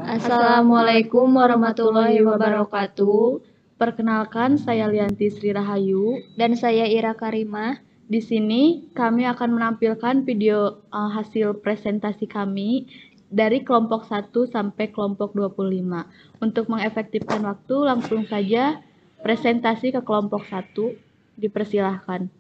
Assalamualaikum warahmatullahi wabarakatuh. Perkenalkan, saya Lianti Sri Rahayu. Dan saya Ira Karimah. Di sini kami akan menampilkan video hasil presentasi kami dari kelompok 1 sampai kelompok 25. Untuk mengefektifkan waktu, langsung saja presentasi ke kelompok 1. Dipersilahkan.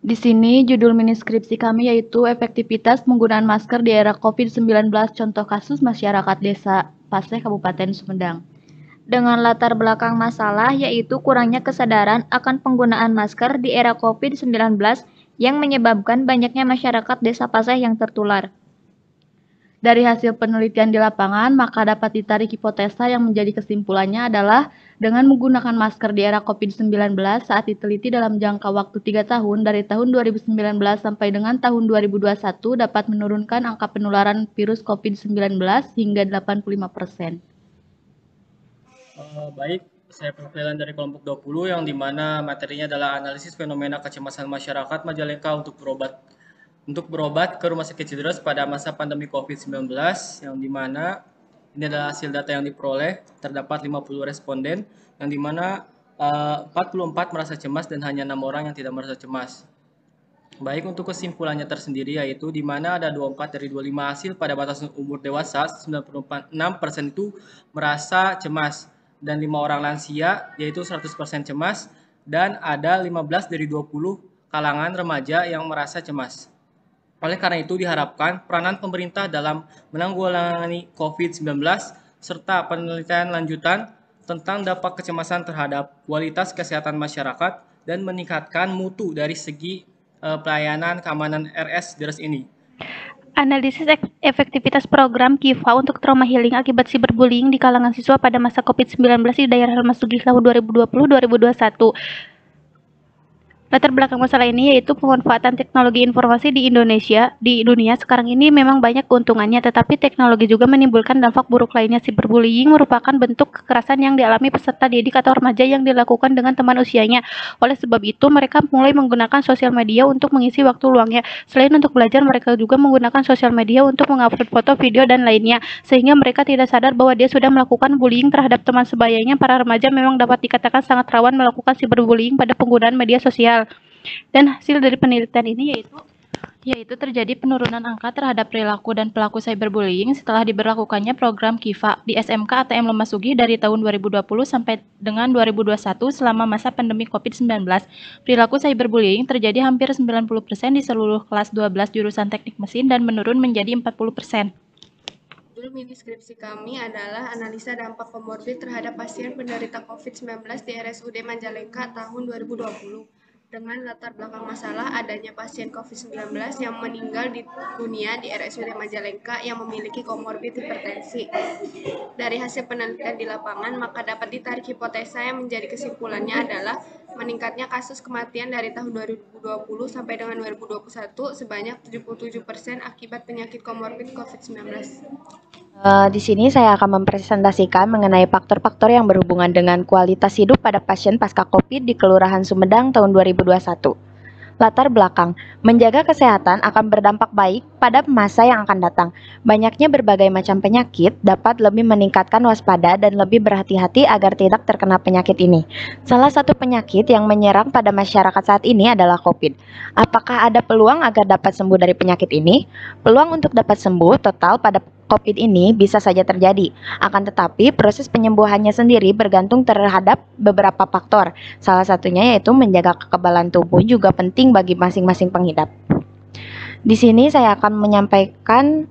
Di sini judul mini skripsi kami yaitu efektivitas penggunaan masker di era COVID-19, contoh kasus masyarakat desa Paseh, Kabupaten Sumedang. Dengan latar belakang masalah yaitu kurangnya kesadaran akan penggunaan masker di era COVID-19 yang menyebabkan banyaknya masyarakat desa Paseh yang tertular. Dari hasil penelitian di lapangan, maka dapat ditarik hipotesa yang menjadi kesimpulannya adalah dengan menggunakan masker di era COVID-19 saat diteliti dalam jangka waktu 3 tahun dari tahun 2019 sampai dengan tahun 2021 dapat menurunkan angka penularan virus COVID-19 hingga 85%. Baik, saya perwakilan dari kelompok 20 yang dimana materinya adalah analisis fenomena kecemasan masyarakat Majalengka untuk berobat ke Rumah Sakit Cidres pada masa pandemi COVID-19, yang dimana ini adalah hasil data yang diperoleh. Terdapat 50 responden, yang dimana 44 merasa cemas dan hanya 6 orang yang tidak merasa cemas. Baik, untuk kesimpulannya tersendiri yaitu di mana ada 24 dari 25 hasil pada batas umur dewasa, 96% itu merasa cemas, dan 5 orang lansia yaitu 100% cemas, dan ada 15 dari 20 kalangan remaja yang merasa cemas. Oleh karena itu diharapkan peranan pemerintah dalam menanggulangi COVID-19 serta penelitian lanjutan tentang dampak kecemasan terhadap kualitas kesehatan masyarakat dan meningkatkan mutu dari segi pelayanan keamanan RS Deres ini. Analisis efektivitas program KIFA untuk trauma healing akibat cyberbullying di kalangan siswa pada masa COVID-19 di daerah Lemesugih tahun 2020-2021. Latar belakang masalah ini yaitu pemanfaatan teknologi informasi di Indonesia. Di dunia sekarang ini memang banyak keuntungannya, tetapi teknologi juga menimbulkan dampak buruk lainnya. Cyberbullying merupakan bentuk kekerasan yang dialami peserta didik atau remaja yang dilakukan dengan teman usianya. Oleh sebab itu, mereka mulai menggunakan sosial media untuk mengisi waktu luangnya. Selain untuk belajar, mereka juga menggunakan sosial media untuk mengupload foto, video, dan lainnya, sehingga mereka tidak sadar bahwa dia sudah melakukan bullying terhadap teman sebayanya. Para remaja memang dapat dikatakan sangat rawan melakukan cyberbullying pada penggunaan media sosial. Dan hasil dari penelitian ini yaitu terjadi penurunan angka terhadap perilaku dan pelaku cyberbullying setelah diberlakukannya program KIFA di SMK ATM Lemesugih dari tahun 2020 sampai dengan 2021 selama masa pandemi COVID-19. Perilaku cyberbullying terjadi hampir 90% di seluruh kelas 12 jurusan teknik mesin dan menurun menjadi 40%. Judul mini skripsi kami adalah analisa dampak komorbid terhadap pasien penderita COVID-19 di RSUD Majalengka tahun 2020. Dengan latar belakang masalah adanya pasien COVID-19 yang meninggal di dunia di RSUD Majalengka yang memiliki komorbid hipertensi. Dari hasil penelitian di lapangan, maka dapat ditarik hipotesa yang menjadi kesimpulannya adalah meningkatnya kasus kematian dari tahun 2020 sampai dengan 2021 sebanyak 77% akibat penyakit komorbid COVID-19. Di sini saya akan mempresentasikan mengenai faktor-faktor yang berhubungan dengan kualitas hidup pada pasien pasca COVID di Kelurahan Sumedang tahun 2021. Latar belakang, menjaga kesehatan akan berdampak baik pada masa yang akan datang. Banyaknya berbagai macam penyakit dapat lebih meningkatkan waspada dan lebih berhati-hati agar tidak terkena penyakit ini. Salah satu penyakit yang menyerang pada masyarakat saat ini adalah COVID. Apakah ada peluang agar dapat sembuh dari penyakit ini? Peluang untuk dapat sembuh total pada COVID ini bisa saja terjadi. Akan tetapi, proses penyembuhannya sendiri bergantung terhadap beberapa faktor. Salah satunya yaitu menjaga kekebalan tubuh juga penting bagi masing-masing pengidap. Di sini saya akan menyampaikan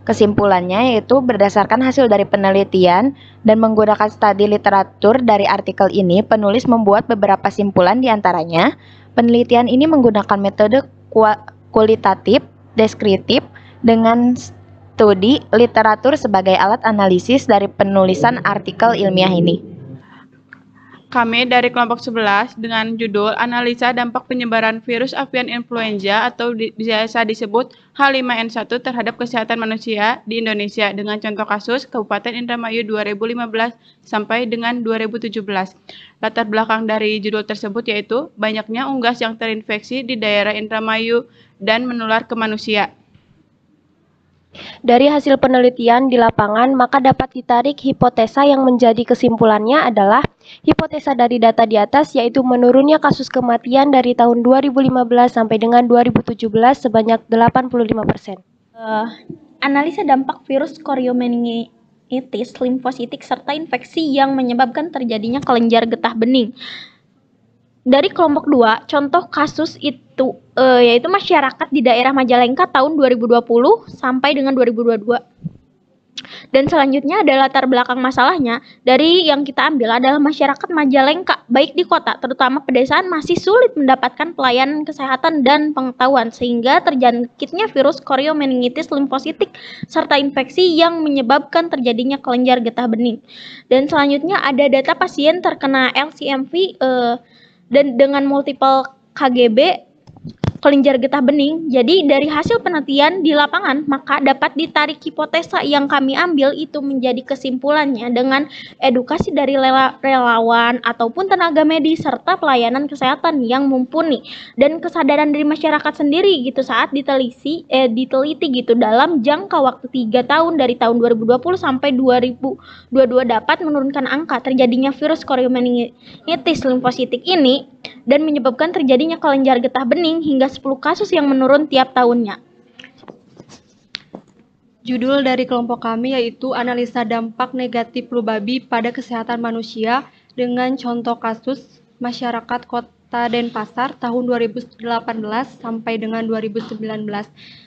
kesimpulannya yaitu berdasarkan hasil dari penelitian dan menggunakan studi literatur dari artikel ini, penulis membuat beberapa simpulan diantaranya. Penelitian ini menggunakan metode kualitatif, deskriptif, dengan studi literatur sebagai alat analisis dari penulisan artikel ilmiah ini. Kami dari kelompok 11 dengan judul Analisa Dampak Penyebaran Virus Avian Influenza atau biasa disebut H5N1 terhadap kesehatan manusia di Indonesia dengan contoh kasus Kabupaten Indramayu 2015 sampai dengan 2017. Latar belakang dari judul tersebut yaitu banyaknya unggas yang terinfeksi di daerah Indramayu dan menular ke manusia. Dari hasil penelitian di lapangan, maka dapat ditarik hipotesa yang menjadi kesimpulannya adalah hipotesa dari data di atas, yaitu menurunnya kasus kematian dari tahun 2015 sampai dengan 2017 sebanyak 85%. Analisa dampak virus choriomeningitis limfositik serta infeksi yang menyebabkan terjadinya kelenjar getah bening. Dari kelompok 2, contoh kasus itu yaitu masyarakat di daerah Majalengka tahun 2020 sampai dengan 2022. Dan selanjutnya ada latar belakang masalahnya. Dari yang kita ambil adalah masyarakat Majalengka, baik di kota, terutama pedesaan, masih sulit mendapatkan pelayanan kesehatan dan pengetahuan, sehingga terjangkitnya virus choriomeningitis limfositik serta infeksi yang menyebabkan terjadinya kelenjar getah bening. Dan selanjutnya ada data pasien terkena LCMV dan dengan multiple KGB kelenjar getah bening. Jadi dari hasil penelitian di lapangan, maka dapat ditarik hipotesa yang kami ambil itu menjadi kesimpulannya dengan edukasi dari relawan ataupun tenaga medis serta pelayanan kesehatan yang mumpuni dan kesadaran dari masyarakat sendiri gitu saat diteliti gitu dalam jangka waktu 3 tahun dari tahun 2020 sampai 2022 dapat menurunkan angka terjadinya virus choriomeningitis limfositik ini dan menyebabkan terjadinya kelenjar getah bening hingga 10 kasus yang menurun tiap tahunnya. Judul dari kelompok kami yaitu Analisa Dampak Negatif Flu Babi pada Kesehatan Manusia dengan contoh kasus masyarakat Kota Denpasar tahun 2018 sampai dengan 2019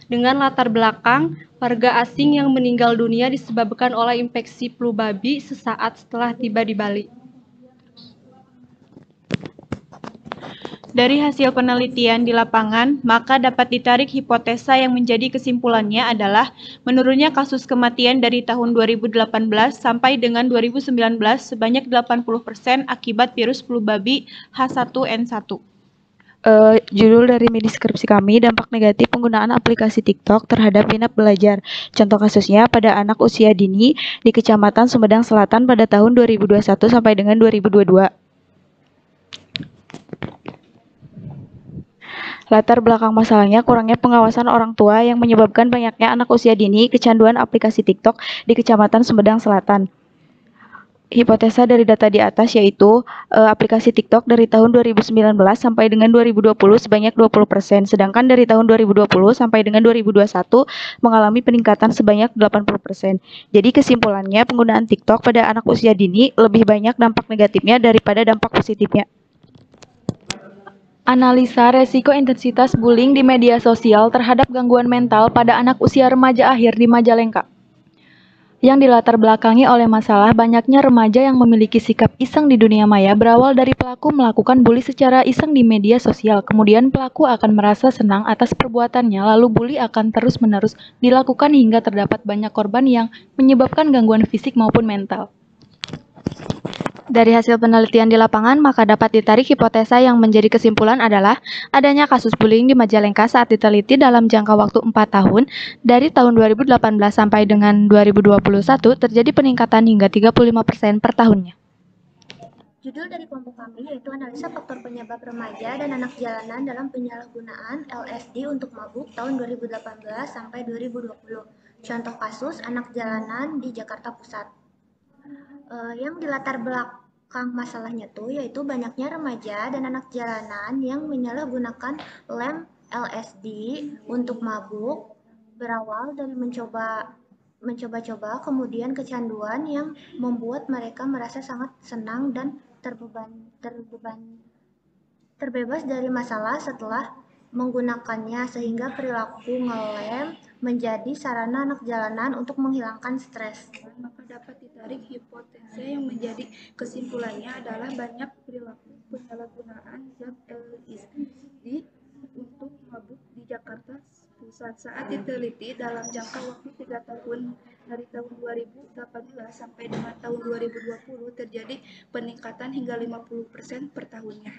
dengan latar belakang warga asing yang meninggal dunia disebabkan oleh infeksi flu babi sesaat setelah tiba di Bali. Dari hasil penelitian di lapangan, maka dapat ditarik hipotesa yang menjadi kesimpulannya adalah menurunnya kasus kematian dari tahun 2018 sampai dengan 2019 sebanyak 80% akibat virus flu babi H1N1. Judul dari mini skripsi kami, dampak negatif penggunaan aplikasi TikTok terhadap minat belajar. Contoh kasusnya pada anak usia dini di Kecamatan Sumedang Selatan pada tahun 2021 sampai dengan 2022. Latar belakang masalahnya kurangnya pengawasan orang tua yang menyebabkan banyaknya anak usia dini kecanduan aplikasi TikTok di Kecamatan Sumedang Selatan. Hipotesa dari data di atas yaitu aplikasi TikTok dari tahun 2019 sampai dengan 2020 sebanyak 20%, sedangkan dari tahun 2020 sampai dengan 2021 mengalami peningkatan sebanyak 80%. Jadi kesimpulannya penggunaan TikTok pada anak usia dini lebih banyak dampak negatifnya daripada dampak positifnya. Analisa resiko intensitas bullying di media sosial terhadap gangguan mental pada anak usia remaja akhir di Majalengka. Yang dilatar belakangi oleh masalah banyaknya remaja yang memiliki sikap iseng di dunia maya berawal dari pelaku melakukan bully secara iseng di media sosial. Kemudian pelaku akan merasa senang atas perbuatannya, lalu bully akan terus-menerus dilakukan hingga terdapat banyak korban yang menyebabkan gangguan fisik maupun mental. Dari hasil penelitian di lapangan, maka dapat ditarik hipotesa yang menjadi kesimpulan adalah adanya kasus bullying di Majalengka saat diteliti dalam jangka waktu 4 tahun, dari tahun 2018 sampai dengan 2021 terjadi peningkatan hingga 35% per tahunnya. Judul dari kelompok kami yaitu analisa faktor penyebab remaja dan anak jalanan dalam penyalahgunaan LSD untuk mabuk tahun 2018 sampai 2020. Contoh kasus anak jalanan di Jakarta Pusat. Yang dilatar belakang masalahnya tuh yaitu banyaknya remaja dan anak jalanan yang menyalahgunakan lem LSD untuk mabuk, berawal dari mencoba-coba kemudian kecanduan yang membuat mereka merasa sangat senang dan terbebas dari masalah setelah menggunakannya, sehingga perilaku ngelem menjadi sarana anak jalanan untuk menghilangkan stres. Maka dapat ditarik hipotesa yang menjadi kesimpulannya adalah banyak perilaku penyalahgunaan zat LSD untuk mabuk di Jakarta Pusat saat diteliti dalam jangka waktu 3 tahun dari tahun 2018 sampai dengan tahun 2020 terjadi peningkatan hingga 50% per tahunnya.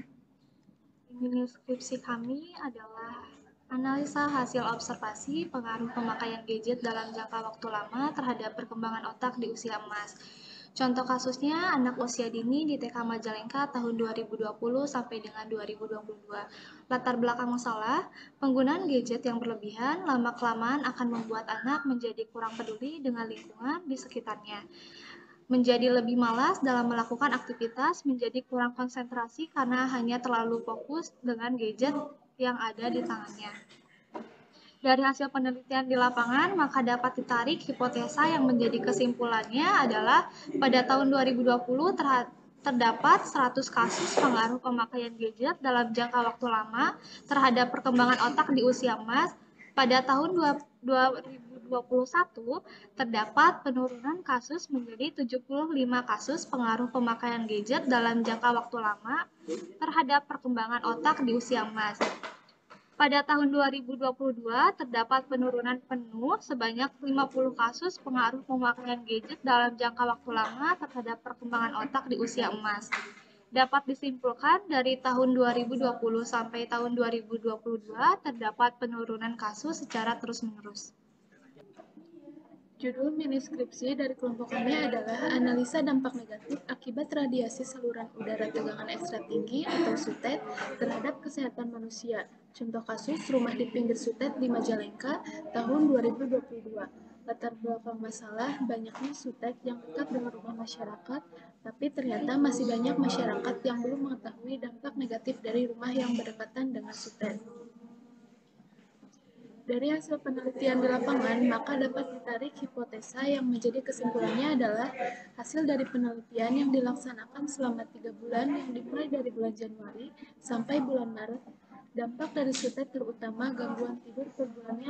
Mini skripsi kami adalah analisa hasil observasi pengaruh pemakaian gadget dalam jangka waktu lama terhadap perkembangan otak di usia emas. Contoh kasusnya anak usia dini di TK Majalengka tahun 2020 sampai dengan 2022. Latar belakang masalah, penggunaan gadget yang berlebihan lama-kelamaan akan membuat anak menjadi kurang peduli dengan lingkungan di sekitarnya. Menjadi lebih malas dalam melakukan aktivitas, menjadi kurang konsentrasi karena hanya terlalu fokus dengan gadget yang ada di tangannya. Dari hasil penelitian di lapangan, maka dapat ditarik hipotesa yang menjadi kesimpulannya adalah pada tahun 2020 terdapat 100 kasus pengaruh pemakaian gadget dalam jangka waktu lama terhadap perkembangan otak di usia emas. Pada tahun 2021 terdapat penurunan kasus menjadi 75 kasus pengaruh pemakaian gadget dalam jangka waktu lama terhadap perkembangan otak di usia emas. Pada tahun 2022 terdapat penurunan penuh sebanyak 50 kasus pengaruh pemakaian gadget dalam jangka waktu lama terhadap perkembangan otak di usia emas. Dapat disimpulkan dari tahun 2020 sampai tahun 2022 terdapat penurunan kasus secara terus-menerus. Judul mini skripsi dari kelompok kami adalah Analisa Dampak Negatif Akibat Radiasi Saluran Udara Tegangan Ekstra Tinggi atau SUTET terhadap Kesehatan Manusia. Contoh kasus rumah di pinggir SUTET di Majalengka tahun 2022. Latar belakang masalah, banyaknya SUTET yang dekat dengan rumah masyarakat, tapi ternyata masih banyak masyarakat yang belum mengetahui dampak negatif dari rumah yang berdekatan dengan SUTET. Dari hasil penelitian di lapangan, maka dapat ditarik hipotesa yang menjadi kesimpulannya adalah hasil dari penelitian yang dilaksanakan selama 3 bulan yang dimulai dari bulan Januari sampai bulan Maret. Dampak dari SUTET terutama gangguan tidur per bulannya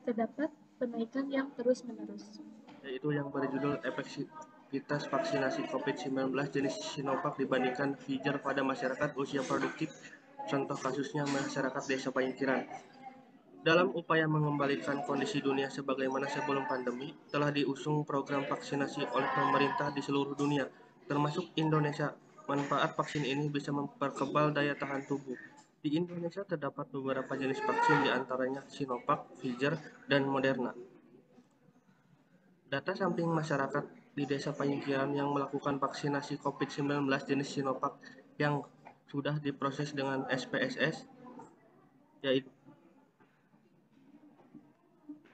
terdapat penaikan yang terus-menerus. Yaitu yang berjudul efektivitas vaksinasi COVID-19 jenis Sinovac dibandingkan Pfizer pada masyarakat usia produktif. Contoh kasusnya masyarakat desa Panyingkiran. Dalam upaya mengembalikan kondisi dunia sebagaimana sebelum pandemi, telah diusung program vaksinasi oleh pemerintah di seluruh dunia, termasuk Indonesia. Manfaat vaksin ini bisa memperkebal daya tahan tubuh. Di Indonesia terdapat beberapa jenis vaksin, diantaranya Sinovac, Pfizer, dan Moderna. Data sampling masyarakat di desa Panyingkiran yang melakukan vaksinasi COVID-19 jenis Sinovac yang sudah diproses dengan SPSS, yaitu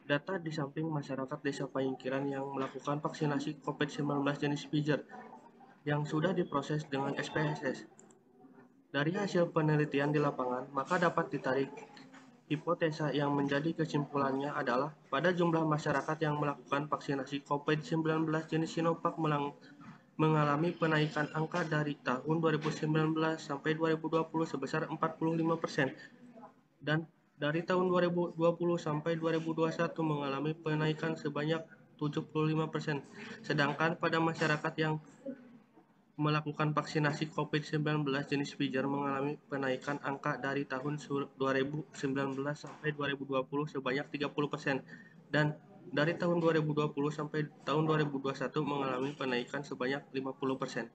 data di samping masyarakat desa Panyingkiran yang melakukan vaksinasi COVID-19 jenis Pfizer yang sudah diproses dengan SPSS. Dari hasil penelitian di lapangan, maka dapat ditarik hipotesa yang menjadi kesimpulannya adalah pada jumlah masyarakat yang melakukan vaksinasi COVID-19 jenis Sinovac mengalami penaikan angka dari tahun 2019 sampai 2020 sebesar 45%, dan dari tahun 2020 sampai 2021 mengalami penaikan sebanyak 75%. Sedangkan pada masyarakat yang melakukan vaksinasi COVID-19 jenis Pfizer mengalami penaikan angka dari tahun 2019 sampai 2020 sebanyak 30%. Dan dari tahun 2020 sampai tahun 2021 mengalami penaikan sebanyak 50%.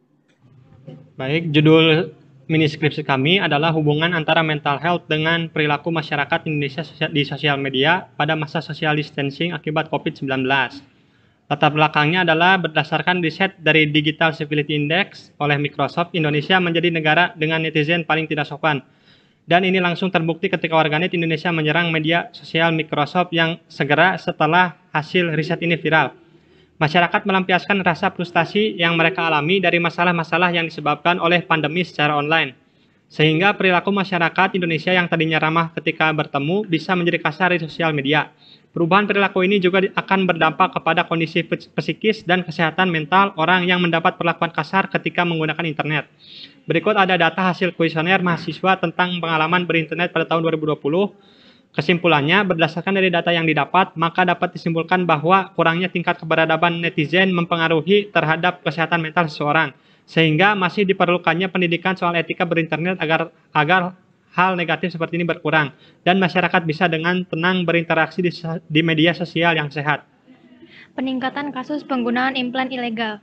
Baik, judul mini skripsi kami adalah hubungan antara mental health dengan perilaku masyarakat Indonesia di sosial media pada masa social distancing akibat COVID-19. Latar belakangnya adalah berdasarkan riset dari Digital Civility Index oleh Microsoft, Indonesia menjadi negara dengan netizen paling tidak sopan. Dan ini langsung terbukti ketika warganet Indonesia menyerang media sosial Microsoft yang segera setelah hasil riset ini viral. Masyarakat melampiaskan rasa frustasi yang mereka alami dari masalah-masalah yang disebabkan oleh pandemi secara online. Sehingga perilaku masyarakat Indonesia yang tadinya ramah ketika bertemu bisa menjadi kasar di sosial media. Perubahan perilaku ini juga akan berdampak kepada kondisi psikis dan kesehatan mental orang yang mendapat perlakuan kasar ketika menggunakan internet. Berikut ada data hasil kuesioner mahasiswa tentang pengalaman berinternet pada tahun 2020. Kesimpulannya, berdasarkan dari data yang didapat, maka dapat disimpulkan bahwa kurangnya tingkat keberadaban netizen mempengaruhi terhadap kesehatan mental seseorang, sehingga masih diperlukannya pendidikan soal etika berinternet agar hal negatif seperti ini berkurang, dan masyarakat bisa dengan tenang berinteraksi di media sosial yang sehat. Peningkatan kasus penggunaan implan ilegal.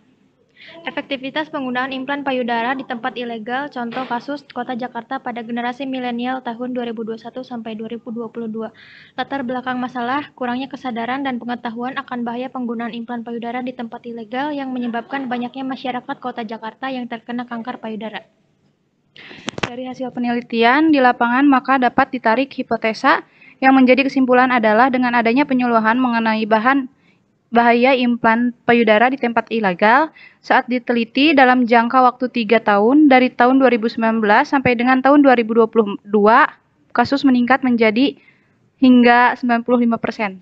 Efektivitas penggunaan implan payudara di tempat ilegal, contoh kasus Kota Jakarta pada generasi milenial tahun 2021 sampai 2022. Latar belakang masalah, kurangnya kesadaran dan pengetahuan akan bahaya penggunaan implan payudara di tempat ilegal yang menyebabkan banyaknya masyarakat Kota Jakarta yang terkena kanker payudara. Dari hasil penelitian di lapangan, maka dapat ditarik hipotesa yang menjadi kesimpulan adalah dengan adanya penyuluhan mengenai bahaya implan payudara di tempat ilegal saat diteliti dalam jangka waktu 3 tahun dari tahun 2019 sampai dengan tahun 2022, kasus meningkat menjadi hingga 95%.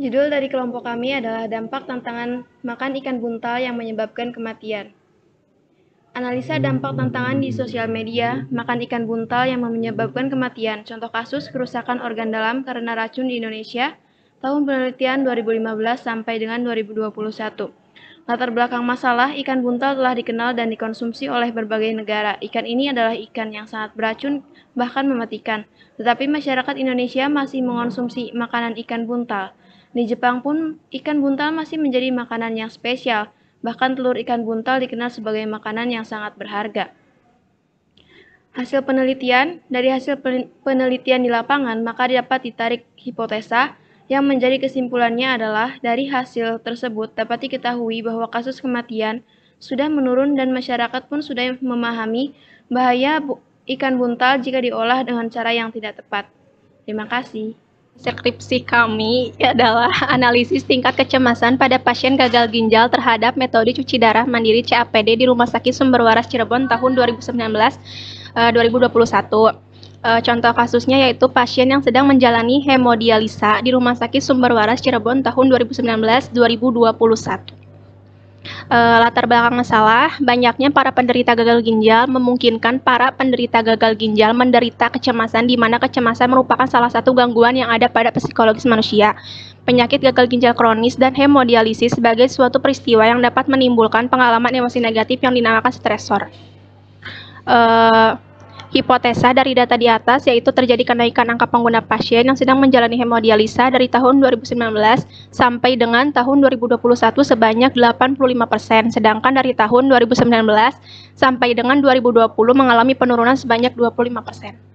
Judul dari kelompok kami adalah dampak tantangan makan ikan buntal yang menyebabkan kematian. Analisa dampak tantangan di sosial media, makan ikan buntal yang menyebabkan kematian. Contoh kasus kerusakan organ dalam karena racun di Indonesia, tahun penelitian 2015 sampai dengan 2021. Latar belakang masalah, ikan buntal telah dikenal dan dikonsumsi oleh berbagai negara. Ikan ini adalah ikan yang sangat beracun, bahkan mematikan. Tetapi masyarakat Indonesia masih mengonsumsi makanan ikan buntal. Di Jepang pun, ikan buntal masih menjadi makanan yang spesial. Bahkan telur ikan buntal dikenal sebagai makanan yang sangat berharga. Dari hasil penelitian di lapangan, maka dapat ditarik hipotesa yang menjadi kesimpulannya adalah dari hasil tersebut dapat diketahui bahwa kasus kematian sudah menurun dan masyarakat pun sudah memahami bahaya ikan buntal jika diolah dengan cara yang tidak tepat. Terima kasih. Skripsi kami adalah analisis tingkat kecemasan pada pasien gagal ginjal terhadap metode cuci darah mandiri CAPD di Rumah Sakit Sumber Waras Cirebon tahun 2019-2021. Contoh kasusnya yaitu pasien yang sedang menjalani hemodialisa di Rumah Sakit Sumber Waras Cirebon tahun 2019-2021. Latar belakang masalah, banyaknya para penderita gagal ginjal memungkinkan para penderita gagal ginjal menderita kecemasan di mana kecemasan merupakan salah satu gangguan yang ada pada psikologis manusia. Penyakit gagal ginjal kronis dan hemodialisis sebagai suatu peristiwa yang dapat menimbulkan pengalaman emosi negatif yang dinamakan stresor. Hipotesa dari data di atas yaitu terjadi kenaikan angka pengguna pasien yang sedang menjalani hemodialisa dari tahun 2019 sampai dengan tahun 2021 sebanyak 85%, sedangkan dari tahun 2019 sampai dengan 2020 mengalami penurunan sebanyak 25%.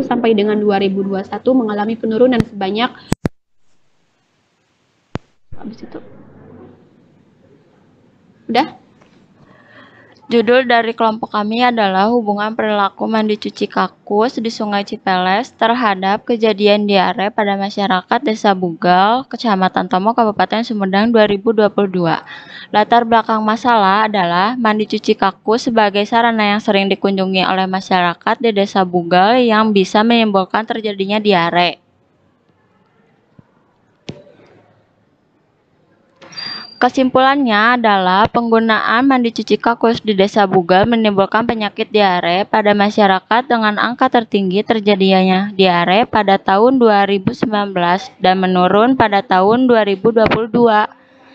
sampai dengan 2021 mengalami penurunan sebanyak Judul dari kelompok kami adalah hubungan perilaku mandi cuci kakus di Sungai Cipeles terhadap kejadian diare pada masyarakat Desa Bugal, Kecamatan Tomo, Kabupaten Sumedang 2022. Latar belakang masalah adalah mandi cuci kakus sebagai sarana yang sering dikunjungi oleh masyarakat di Desa Bugal yang bisa menimbulkan terjadinya diare. Kesimpulannya adalah penggunaan mandi cuci kakus di Desa Bugal menimbulkan penyakit diare pada masyarakat dengan angka tertinggi terjadinya diare pada tahun 2019 dan menurun pada tahun 2022.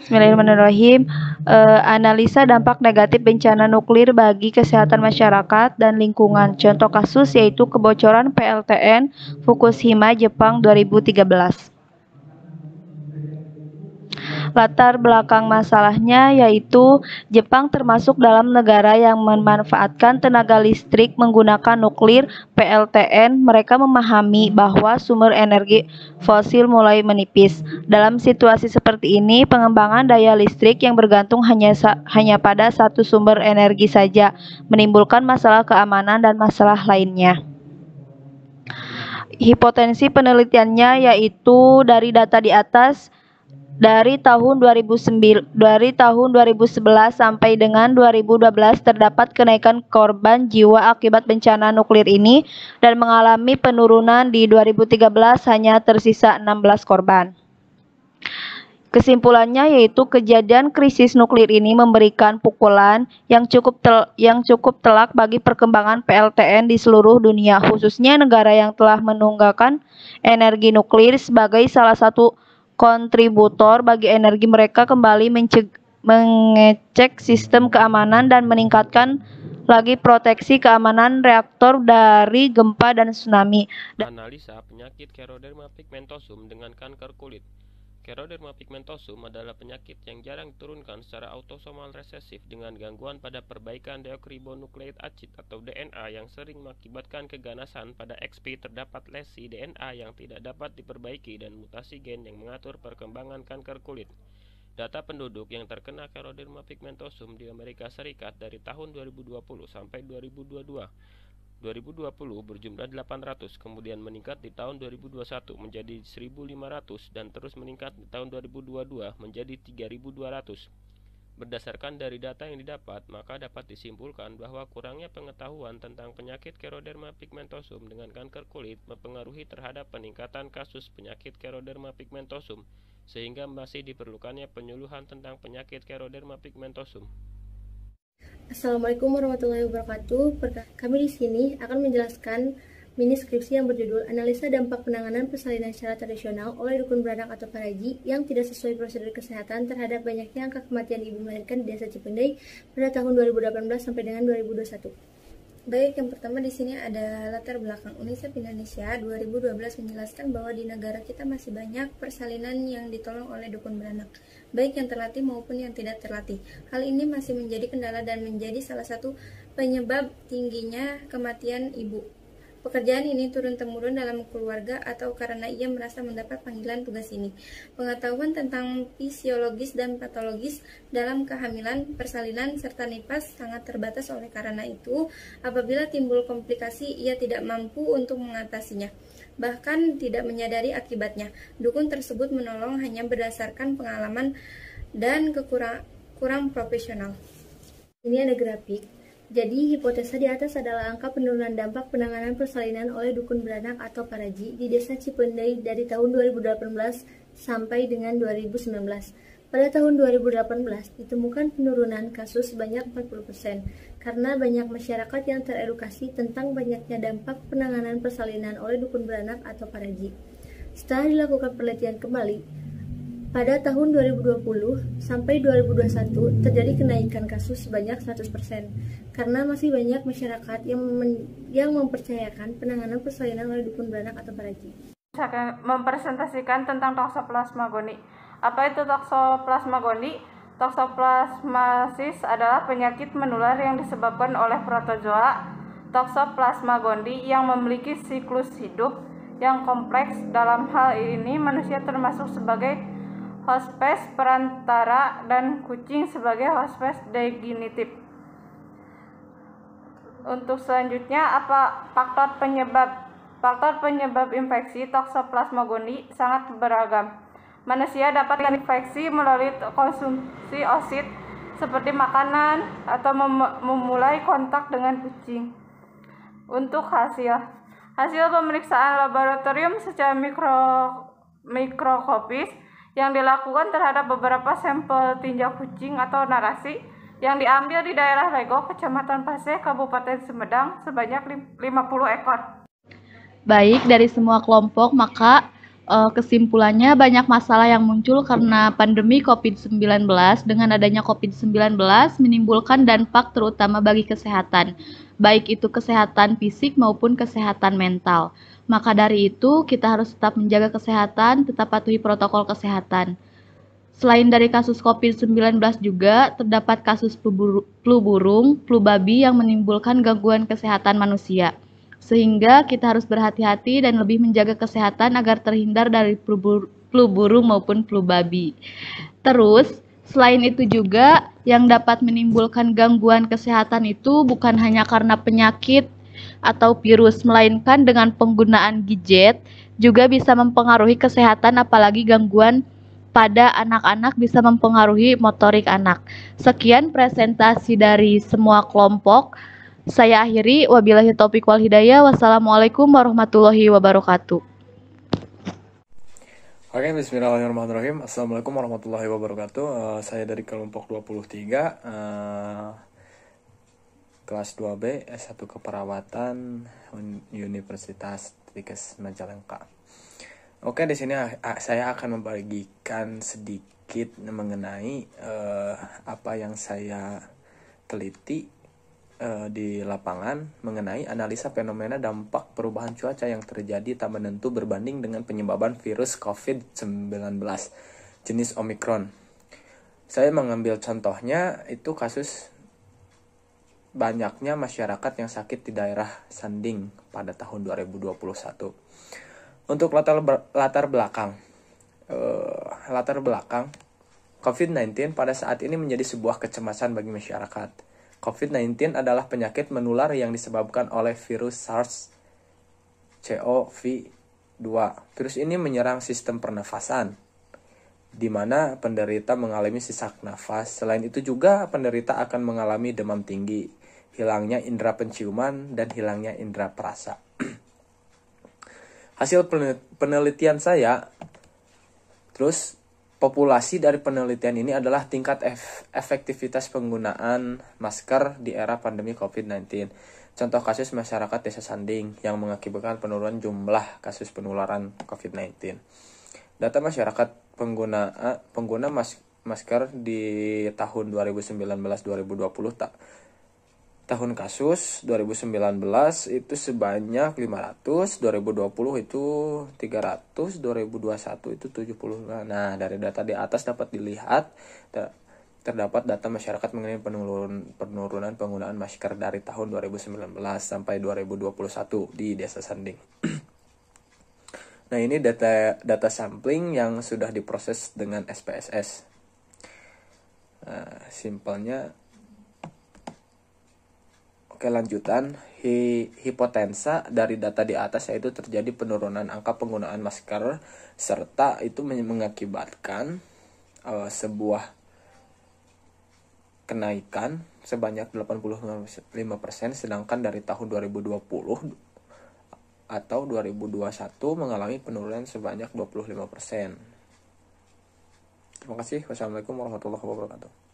Bismillahirrahmanirrahim. Analisa dampak negatif bencana nuklir bagi kesehatan masyarakat dan lingkungan. Contoh kasus yaitu kebocoran PLTN Fukushima, Jepang 2013. Latar belakang masalahnya yaitu Jepang termasuk dalam negara yang memanfaatkan tenaga listrik menggunakan nuklir (PLTN). Mereka memahami bahwa sumber energi fosil mulai menipis. Dalam situasi seperti ini, pengembangan daya listrik yang bergantung hanya pada satu sumber energi saja menimbulkan masalah keamanan dan masalah lainnya. Hipotensi penelitiannya yaitu dari data di atas, dari tahun 2011 sampai dengan 2012 terdapat kenaikan korban jiwa akibat bencana nuklir ini dan mengalami penurunan. Di 2013 hanya tersisa 16 korban. Kesimpulannya yaitu kejadian krisis nuklir ini memberikan pukulan yang cukup telak bagi perkembangan PLTN di seluruh dunia, khususnya negara yang telah menunggakan energi nuklir sebagai salah satu kontributor bagi energi. Mereka kembali mengecek sistem keamanan dan meningkatkan lagi proteksi keamanan reaktor dari gempa dan tsunami. Analisa penyakit Keratoderma pigmentosum dengan kanker kulit. Keratoderma pigmentosum adalah penyakit yang jarang diturunkan secara autosomal resesif dengan gangguan pada perbaikan deoksiribonukleik acid atau DNA yang sering mengakibatkan keganasan. Pada XP terdapat lesi DNA yang tidak dapat diperbaiki dan mutasi gen yang mengatur perkembangan kanker kulit. Data penduduk yang terkena Keratoderma pigmentosum di Amerika Serikat dari tahun 2020 sampai 2022. 2020 berjumlah 800, kemudian meningkat di tahun 2021 menjadi 1.500 dan terus meningkat di tahun 2022 menjadi 3.200. Berdasarkan dari data yang didapat, maka dapat disimpulkan bahwa kurangnya pengetahuan tentang penyakit Keratoderma pigmentosum dengan kanker kulit mempengaruhi terhadap peningkatan kasus penyakit Keratoderma pigmentosum, sehingga masih diperlukannya penyuluhan tentang penyakit Keratoderma pigmentosum. Assalamualaikum warahmatullahi wabarakatuh. Kami di sini akan menjelaskan mini skripsi yang berjudul Analisa Dampak Penanganan Persalinan Secara Tradisional oleh Dukun Beranak atau Paraji yang tidak sesuai prosedur kesehatan terhadap banyaknya angka kematian ibu melahirkan di Desa Cipendei pada tahun 2018 sampai dengan 2021. Baik, yang pertama di sini ada latar belakang. UNICEF Indonesia 2012 menjelaskan bahwa di negara kita masih banyak persalinan yang ditolong oleh dukun beranak, baik yang terlatih maupun yang tidak terlatih. Hal ini masih menjadi kendala dan menjadi salah satu penyebab tingginya kematian ibu. Pekerjaan ini turun-temurun dalam keluarga atau karena ia merasa mendapat panggilan tugas ini. Pengetahuan tentang fisiologis dan patologis dalam kehamilan, persalinan, serta nifas sangat terbatas. Oleh karena itu, apabila timbul komplikasi, ia tidak mampu untuk mengatasinya, bahkan tidak menyadari akibatnya. Dukun tersebut menolong hanya berdasarkan pengalaman dan kurang profesional. Ini ada grafik. Jadi, hipotesa di atas adalah angka penurunan dampak penanganan persalinan oleh dukun beranak atau paraji di Desa Cipendei dari tahun 2018 sampai dengan 2019. Pada tahun 2018, ditemukan penurunan kasus sebanyak 40% karena banyak masyarakat yang teredukasi tentang banyaknya dampak penanganan persalinan oleh dukun beranak atau paraji. Setelah dilakukan penelitian kembali, pada tahun 2020 sampai 2021 terjadi kenaikan kasus sebanyak 100% karena masih banyak masyarakat yang mempercayakan penanganan persalinan oleh dukun beranak atau paraji. Mempresentasikan tentang toksoplasma gondii. Apa itu toksoplasma gondii? Toksoplasmasis adalah penyakit menular yang disebabkan oleh protozoa Toxoplasma gondii yang memiliki siklus hidup yang kompleks. Dalam hal ini, manusia termasuk sebagai hospes perantara dan kucing sebagai hospes definitif. Untuk selanjutnya, apa faktor penyebab? Faktor penyebab infeksi Toxoplasma gondii sangat beragam. Manusia dapat terinfeksi melalui konsumsi oosit seperti makanan atau memulai kontak dengan kucing. Untuk hasil pemeriksaan laboratorium secara mikroskopis yang dilakukan terhadap beberapa sampel tinja kucing atau narasi yang diambil di daerah Lego, Kecamatan Paseh, Kabupaten Sumedang sebanyak 50 ekor. Baik, dari semua kelompok, maka kesimpulannya banyak masalah yang muncul karena pandemi COVID-19. Dengan adanya COVID-19 menimbulkan dampak terutama bagi kesehatan, baik itu kesehatan fisik maupun kesehatan mental. Maka dari itu, kita harus tetap menjaga kesehatan, tetap patuhi protokol kesehatan. Selain dari kasus COVID-19 juga terdapat kasus flu burung, flu babi yang menimbulkan gangguan kesehatan manusia. Sehingga kita harus berhati-hati dan lebih menjaga kesehatan agar terhindar dari flu burung maupun flu babi. Terus, selain itu juga yang dapat menimbulkan gangguan kesehatan itu bukan hanya karena penyakit atau virus, melainkan dengan penggunaan gadget juga bisa mempengaruhi kesehatan, apalagi gangguan pada anak-anak bisa mempengaruhi motorik anak. Sekian presentasi dari semua kelompok. Saya akhiri, wabillahi taufiq wal hidayah. Wassalamualaikum warahmatullahi wabarakatuh. Oke, bismillahirrahmanirrahim. Assalamualaikum warahmatullahi wabarakatuh. Saya dari kelompok 23, kelas 2B, S1 Keperawatan, Universitas Trikes Majalengka. Oke, di sini saya akan membagikan sedikit mengenai apa yang saya teliti di lapangan mengenai analisa fenomena dampak perubahan cuaca yang terjadi tak menentu berbanding dengan penyebaran virus COVID-19 jenis Omicron. Saya mengambil contohnya itu kasus banyaknya masyarakat yang sakit di daerah Sanding pada tahun 2021. Untuk latar belakang COVID-19 pada saat ini menjadi sebuah kecemasan bagi masyarakat. COVID-19 adalah penyakit menular yang disebabkan oleh virus SARS-CoV-2. Virus ini menyerang sistem pernafasan, di mana penderita mengalami sesak nafas. Selain itu juga penderita akan mengalami demam tinggi, hilangnya indera penciuman, dan hilangnya indera perasa. Hasil penelitian saya, terus populasi dari penelitian ini adalah tingkat efektivitas penggunaan masker di era pandemi COVID-19. Contoh kasus masyarakat Desa Sanding yang mengakibatkan penurunan jumlah kasus penularan COVID-19. Data masyarakat pengguna masker di tahun 2019-2020 tahun kasus 2019 itu sebanyak 500, 2020 itu 300, 2021 itu 70. Nah, dari data di atas dapat dilihat terdapat data masyarakat mengenai penurunan penggunaan masker dari tahun 2019 sampai 2021 di Desa Sanding. Nah, ini data sampling yang sudah diproses dengan SPSS. Simpelnya, oke, lanjutan. Hipotensa dari data di atas yaitu terjadi penurunan angka penggunaan masker serta itu mengakibatkan sebuah kenaikan sebanyak 85%, sedangkan dari tahun 2020 atau 2021 mengalami penurunan sebanyak 25%. Terima kasih. Wassalamualaikum warahmatullahi wabarakatuh.